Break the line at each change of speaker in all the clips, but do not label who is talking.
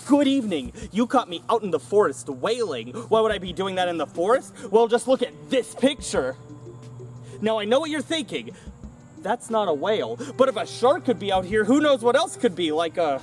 Good evening. You caught me out in the forest wailing. Why would I be doing that in the forest? Well, just look at this picture. Now, I know what you're thinking. That's not a whale. But if a shark could be out here, who knows what else could be, like a...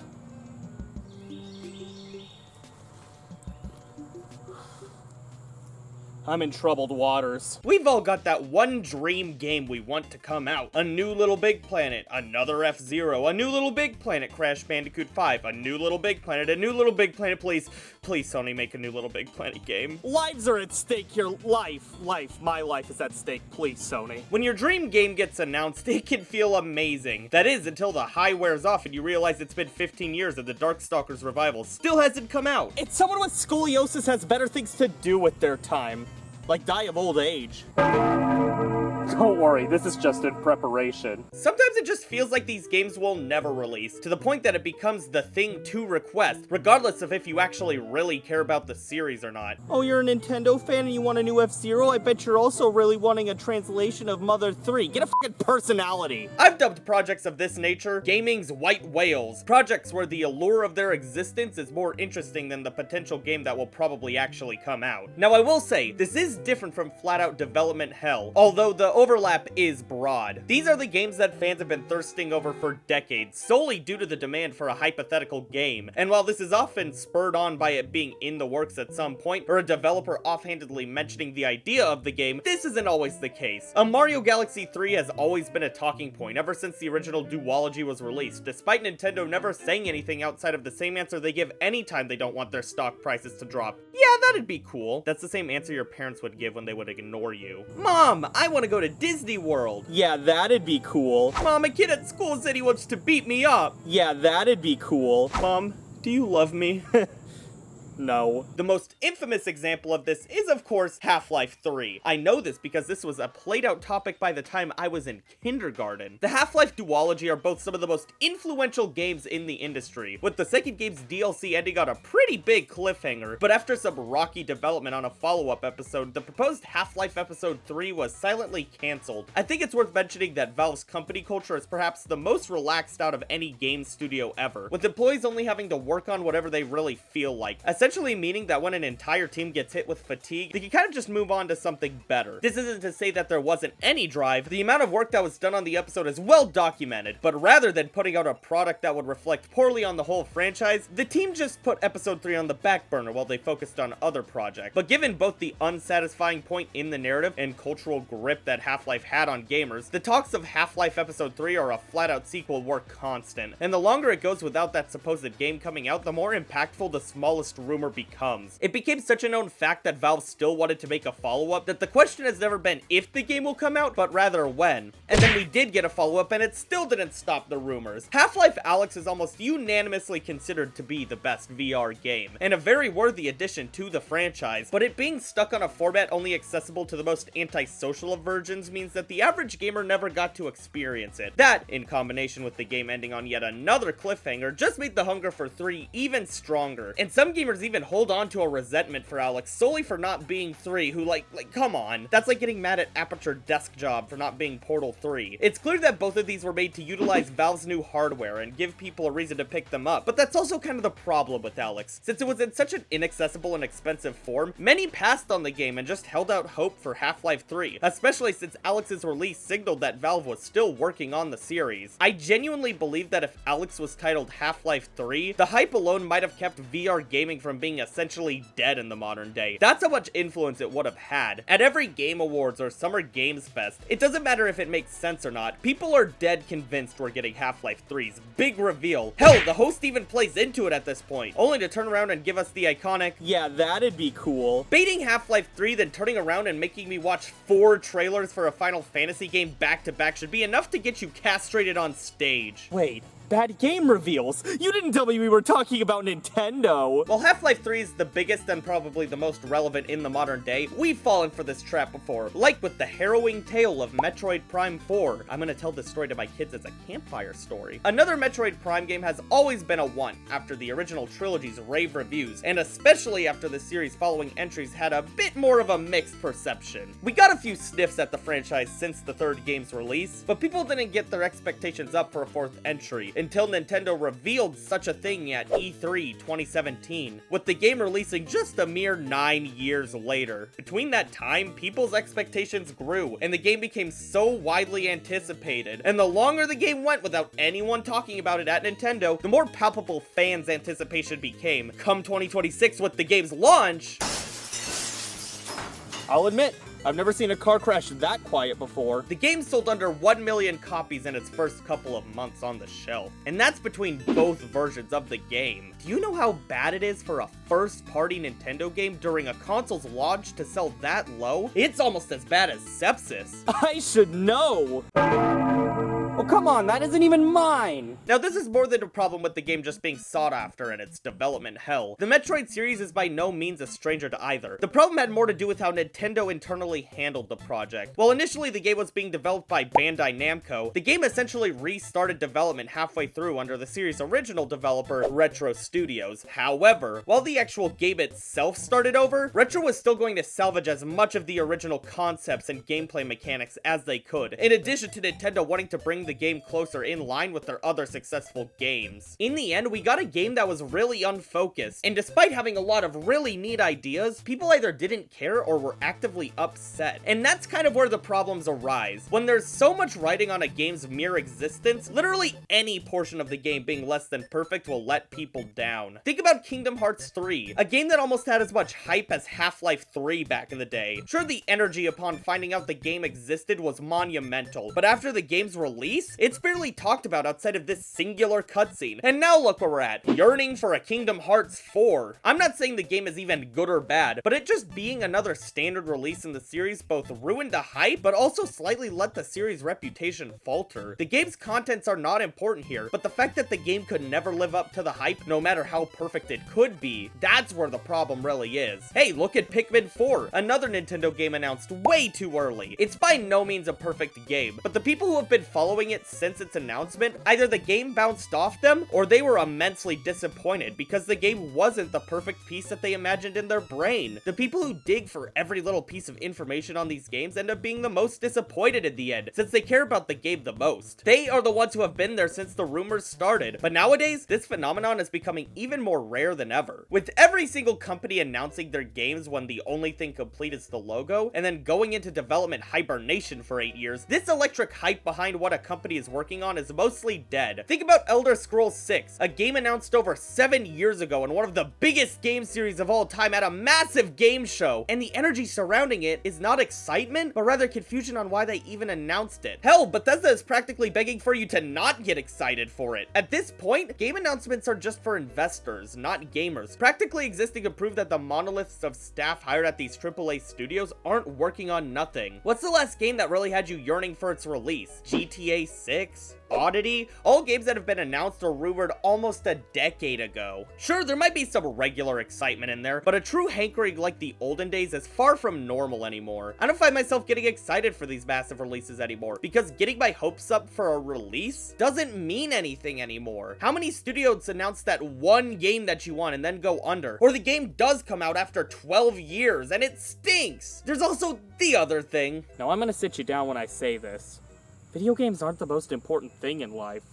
I'm in troubled waters. We've all got that one dream game we want to come out. A new Little Big Planet, another F-Zero, a new Little Big Planet, Crash Bandicoot 5, a new Little Big Planet, a new Little Big Planet, please. Please, Sony, make a new Little Big Planet game. Lives are at stake here. My life is at stake. Please, Sony. When your dream game gets announced, it can feel amazing. That is, until the high wears off and you realize it's been 15 years and the Darkstalkers revival still hasn't come out. It's someone with scoliosis has better things to do with their time. Like die of old age. Don't worry, this is just in preparation. Sometimes it just feels like these games will never release, to the point that it becomes the thing to request, regardless of if you actually really care about the series or not. Oh, you're a Nintendo fan and you want a new F-Zero? I bet you're also really wanting a translation of Mother 3. Get a fucking personality. I've dubbed projects of this nature gaming's white whales. Projects where the allure of their existence is more interesting than the potential game that will probably actually come out. Now, I will say, this is different from flat-out development hell, although the overlap is broad. These are the games that fans have been thirsting over for decades, solely due to the demand for a hypothetical game. And while this is often spurred on by it being in the works at some point, or a developer offhandedly mentioning the idea of the game, this isn't always the case. A Mario Galaxy 3 has always been a talking point ever since the original duology was released, despite Nintendo never saying anything outside of the same answer they give anytime they don't want their stock prices to drop. Yeah, that'd be cool. That's the same answer your parents would give when they would ignore you. Mom, I want to go to Disney World. Yeah, that'd be cool. Mom, a kid at school said he wants to beat me up. Yeah, that'd be cool. Mom, do you love me? No. The most infamous example of this is, of course, Half-Life 3. I know this because this was a played-out topic by the time I was in kindergarten. The Half-Life duology are both some of the most influential games in the industry, with the second game's DLC ending on a pretty big cliffhanger, but after some rocky development on a follow-up episode, the proposed Half-Life Episode 3 was silently cancelled. I think it's worth mentioning that Valve's company culture is perhaps the most relaxed out of any game studio ever, with employees only having to work on whatever they really feel like. Essentially meaning that when an entire team gets hit with fatigue, they can kind of just move on to something better. This isn't to say that there wasn't any drive. The amount of work that was done on the episode is well documented, but rather than putting out a product that would reflect poorly on the whole franchise, the team just put Episode 3 on the back burner while they focused on other projects. But given both the unsatisfying point in the narrative and cultural grip that Half-Life had on gamers, the talks of Half-Life Episode 3 or a flat-out sequel were constant. And the longer it goes without that supposed game coming out, the more impactful the smallest rumor becomes. It became such a known fact that Valve still wanted to make a follow-up that the question has never been if the game will come out, but rather when. And then we did get a follow-up and it still didn't stop the rumors. Half-Life Alyx is almost unanimously considered to be the best VR game, and a very worthy addition to the franchise, but it being stuck on a format only accessible to the most antisocial of virgins means that the average gamer never got to experience it. That, in combination with the game ending on yet another cliffhanger, just made the hunger for 3 even stronger. And some gamers even hold on to a resentment for Alyx solely for not being 3, who like come on. That's like getting mad at Aperture Desk Job for not being Portal 3. It's clear that both of these were made to utilize Valve's new hardware and give people a reason to pick them up, but that's also kind of the problem with Alyx. Since it was in such an inaccessible and expensive form, many passed on the game and just held out hope for Half-Life 3, especially since Alyx's release signaled that Valve was still working on the series. I genuinely believe that if Alyx was titled Half-Life 3, the hype alone might have kept VR gaming from being essentially dead in the modern day. That's how much influence it would have had. At every Game Awards or Summer Games Fest, it doesn't matter if it makes sense or not, people are dead convinced we're getting Half-Life 3's big reveal. Hell, the host even plays into it at this point, only to turn around and give us the iconic, "Yeah, that'd be cool." Baiting Half-Life 3, then turning around and making me watch 4 trailers for a Final Fantasy game back to back should be enough to get you castrated on stage. Wait. Bad game reveals. You didn't tell me we were talking about Nintendo. While Half-Life 3 is the biggest and probably the most relevant in the modern day, we've fallen for this trap before, like with the harrowing tale of Metroid Prime 4. I'm gonna tell this story to my kids as a campfire story. Another Metroid Prime game has always been a 1 after the original trilogy's rave reviews, and especially after the series following entries had a bit more of a mixed perception. We got a few sniffs at the franchise since the third game's release, but people didn't get their expectations up for a 4th entry, until Nintendo revealed such a thing at E3 2017, with the game releasing just a mere 9 years later. Between that time, people's expectations grew, and the game became so widely anticipated, and the longer the game went without anyone talking about it at Nintendo, the more palpable fans' anticipation became. Come 2026 with the game's launch, I'll admit, I've never seen a car crash that quiet before. The game sold under 1 million copies in its first couple of months on the shelf, and that's between both versions of the game. Do you know how bad it is for a first-party Nintendo game during a console's launch to sell that low? It's almost as bad as sepsis. I should know! Oh, come on, that isn't even mine! Now, this is more than a problem with the game just being sought after in its development hell. The Metroid series is by no means a stranger to either. The problem had more to do with how Nintendo internally handled the project. While initially the game was being developed by Bandai Namco, the game essentially restarted development halfway through under the series' original developer, Retro Studios. However, while the actual game itself started over, Retro was still going to salvage as much of the original concepts and gameplay mechanics as they could, in addition to Nintendo wanting to bring the game closer in line with their other successful games. In the end, we got a game that was really unfocused, and despite having a lot of really neat ideas, people either didn't care or were actively upset. And that's kind of where the problems arise. When there's so much writing on a game's mere existence, literally any portion of the game being less than perfect will let people down. Think about Kingdom Hearts 3, a game that almost had as much hype as Half-Life 3 back in the day. Sure, the energy upon finding out the game existed was monumental, but after the game's release, it's barely talked about outside of this singular cutscene. And now look where we're at, yearning for a Kingdom Hearts 4. I'm not saying the game is even good or bad, but it just being another standard release in the series both ruined the hype, but also slightly let the series' reputation falter. The game's contents are not important here, but the fact that the game could never live up to the hype, no matter how perfect it could be, that's where the problem really is. Hey, look at Pikmin 4, another Nintendo game announced way too early. It's by no means a perfect game, but the people who have been following it since its announcement, either the game bounced off them, or they were immensely disappointed because the game wasn't the perfect piece that they imagined in their brain. The people who dig for every little piece of information on these games end up being the most disappointed in the end, since they care about the game the most. They are the ones who have been there since the rumors started, but nowadays, this phenomenon is becoming even more rare than ever. With every single company announcing their games when the only thing complete is the logo, and then going into development hibernation for 8 years, this electric hype behind what a company is working on is mostly dead. Think about Elder Scrolls 6, a game announced over 7 years ago in one of the biggest game series of all time at a massive game show, and the energy surrounding it is not excitement, but rather confusion on why they even announced it. Hell, Bethesda is practically begging for you to not get excited for it. At this point, game announcements are just for investors, not gamers, practically existing to prove that the monoliths of staff hired at these AAA studios aren't working on nothing. What's the last game that really had you yearning for its release? GTA 6? Oddity? All games that have been announced or rumored almost a decade ago. Sure, there might be some regular excitement in there, but a true hankering like the olden days is far from normal anymore. I don't find myself getting excited for these massive releases anymore, because getting my hopes up for a release doesn't mean anything anymore. How many studios announce that one game that you want and then go under? Or the game does come out after 12 years and it stinks! There's also the other thing. Now I'm gonna sit you down when I say this. Video games aren't the most important thing in life.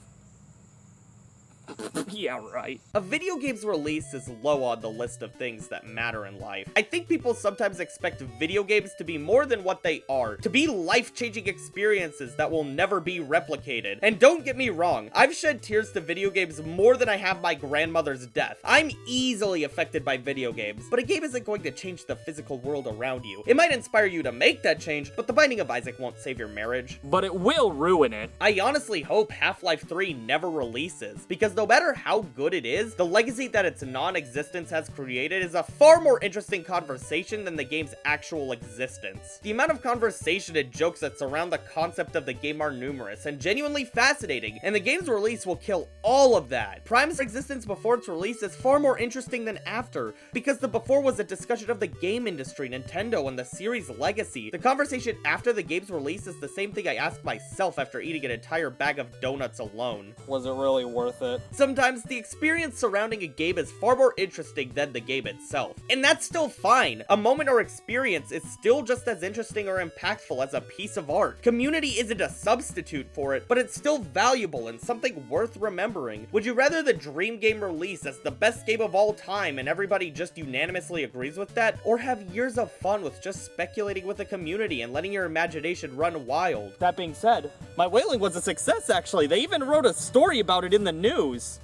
Yeah, right. A video game's release is low on the list of things that matter in life. I think people sometimes expect video games to be more than what they are, to be life-changing experiences that will never be replicated. And don't get me wrong, I've shed tears to video games more than I have my grandmother's death. I'm easily affected by video games, but a game isn't going to change the physical world around you. It might inspire you to make that change, but the Binding of Isaac won't save your marriage. But it will ruin it. I honestly hope Half-Life 3 never releases, because no matter how good it is, the legacy that its non-existence has created is a far more interesting conversation than the game's actual existence. The amount of conversation and jokes that surround the concept of the game are numerous and genuinely fascinating, and the game's release will kill all of that. Prime's existence before its release is far more interesting than after, because the before was a discussion of the game industry, Nintendo, and the series' legacy. The conversation after the game's release is the same thing I asked myself after eating an entire bag of donuts alone. Was it really worth it? Sometimes the experience surrounding a game is far more interesting than the game itself. And that's still fine. A moment or experience is still just as interesting or impactful as a piece of art. Community isn't a substitute for it, but it's still valuable and something worth remembering. Would you rather the Dream Game release as the best game of all time and everybody just unanimously agrees with that? Or have years of fun with just speculating with the community and letting your imagination run wild?
That being said, my whaling was a success actually. They even wrote a story about it in the news.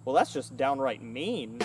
Well, that's just downright mean.